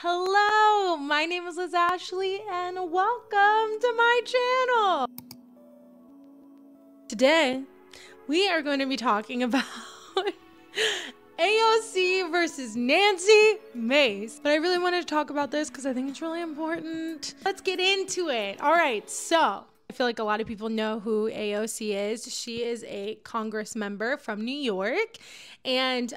Hello, my name is Liz Ashley and welcome to my channel. Today, we are going to be talking about AOC versus Nancy Mace. But I really wanted to talk about this because I think it's really important. Let's get into it. All right, so I feel like a lot of people know who AOC is. She is a Congress member from New York, and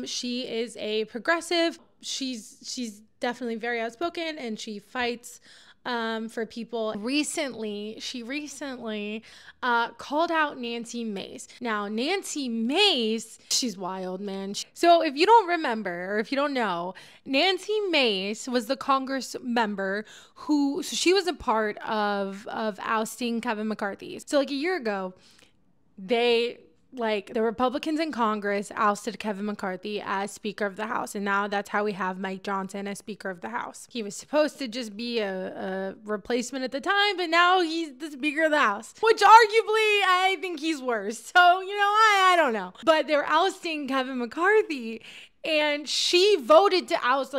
she is a progressive. She's definitely very outspoken, and she fights for people. She recently called out Nancy Mace. Now, Nancy Mace, she's wild, man. So if you don't remember, or if you don't know, Nancy Mace was the Congress member so she was a part of ousting Kevin McCarthy. So like a year ago, the Republicans in Congress ousted Kevin McCarthy as Speaker of the House. And now that's how we have Mike Johnson as Speaker of the House. He was supposed to just be a replacement at the time, but now he's the Speaker of the House, which arguably I think he's worse. So, you know, I don't know. But they're ousting Kevin McCarthy. And she voted to oust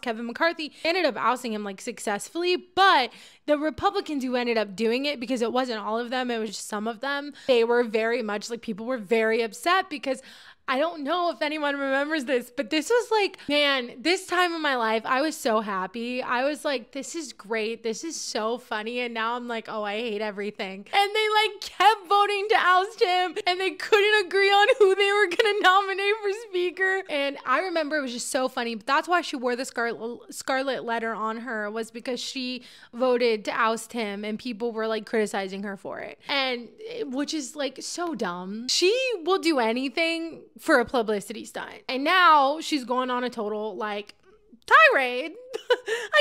Kevin McCarthy. Ended up ousting him successfully, but the Republicans who ended up doing it, because it wasn't all of them, it was just some of them, they were very much people were very upset because I don't know if anyone remembers this, but this was man, this time in my life, I was so happy. I was like, this is great. This is so funny. And now I'm like, oh, I hate everything. And they kept voting to oust him, and they couldn't agree on who they were going to nominate for speaker. And I remember it was just so funny. But that's why she wore the scarlet letter on her, was because she voted to oust him, and people were criticizing her for it. And which is so dumb. She will do anything for a publicity stunt. And now she's going on a total tirade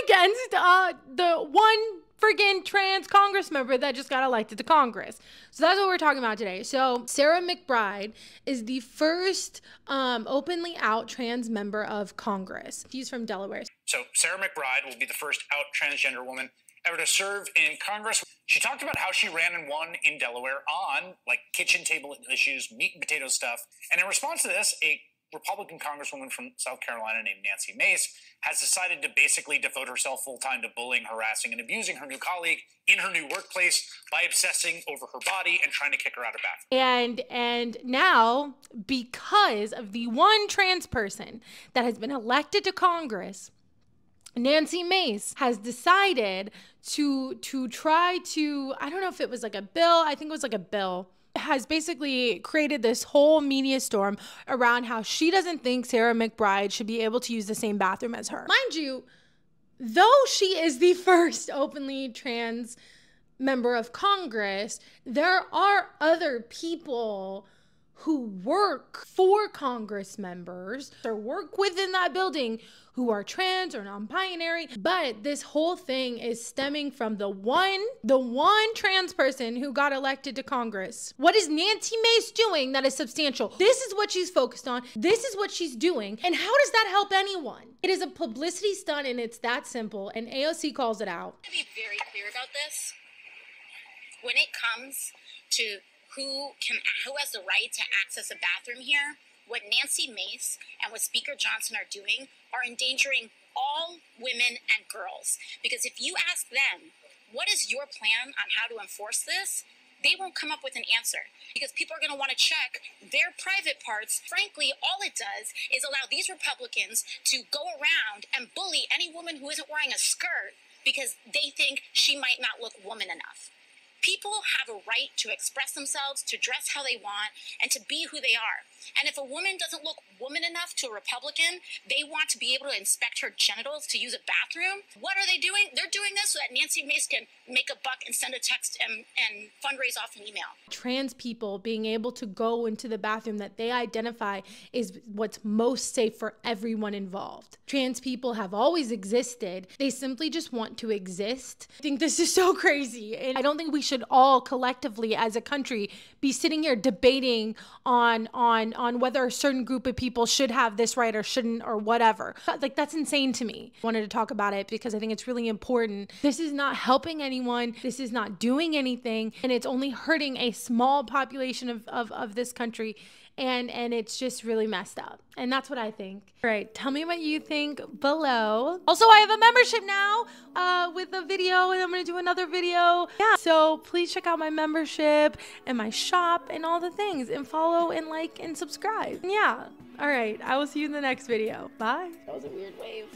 against the one friggin' trans Congress member that just got elected to Congress. So that's what we're talking about today. So Sarah McBride is the first openly out trans member of Congress. She's from Delaware. So Sarah McBride will be the first out transgender woman ever to serve in Congress. She talked about how she ran and won in Delaware on kitchen table issues, meat and potato stuff. And in response to this, a Republican congresswoman from South Carolina named Nancy Mace has decided to basically devote herself full-time to bullying, harassing, and abusing her new colleague in her new workplace by obsessing over her body and trying to kick her out of bathroom. And now, because of the one trans person that has been elected to Congress, Nancy Mace has decided to try to, I don't know if it was a bill, I think it was a bill, has basically created this whole media storm around how she doesn't think Sarah McBride should be able to use the same bathroom as her. Mind you, though she is the first openly trans member of Congress, there are other people who work for Congress members or work within that building who are trans or non-binary. But this whole thing is stemming from the one trans person who got elected to Congress. What is Nancy Mace doing that is substantial? This is what she's focused on. This is what she's doing. And how does that help anyone? It is a publicity stunt, and it's that simple. And AOC calls it out. To be very clear about this, when it comes to who has the right to access a bathroom here, what Nancy Mace and what Speaker Johnson are doing are endangering all women and girls. Because if you ask them, what is your plan on how to enforce this? They won't come up with an answer, because people are going to want to check their private parts. Frankly, all it does is allow these Republicans to go around and bully any woman who isn't wearing a skirt because they think she might not look woman enough. People have a right to express themselves, to dress how they want, and to be who they are. And if a woman doesn't look woman enough to a Republican, they want to be able to inspect her genitals to use a bathroom. What are they doing? They're doing this so that Nancy Mace can make a buck and send a text and fundraise off an email. Trans people being able to go into the bathroom that they identify is what's most safe for everyone involved. Trans people have always existed. They simply just want to exist. I think this is so crazy. And I don't think we should all collectively as a country be sitting here debating on whether a certain group of people should have this right or shouldn't or whatever. That's insane to me. I wanted to talk about it because I think it's really important. This is not helping anyone. This is not doing anything. And it's only hurting a small population of this country. and it's just really messed up. And that's what I think. All right, tell me what you think below. Also, I have a membership now with a video, and I'm gonna do another video. Yeah, so please check out my membership and my shop and all the things, and follow and like and subscribe. And yeah, all right, I will see you in the next video. Bye. That was a weird wave.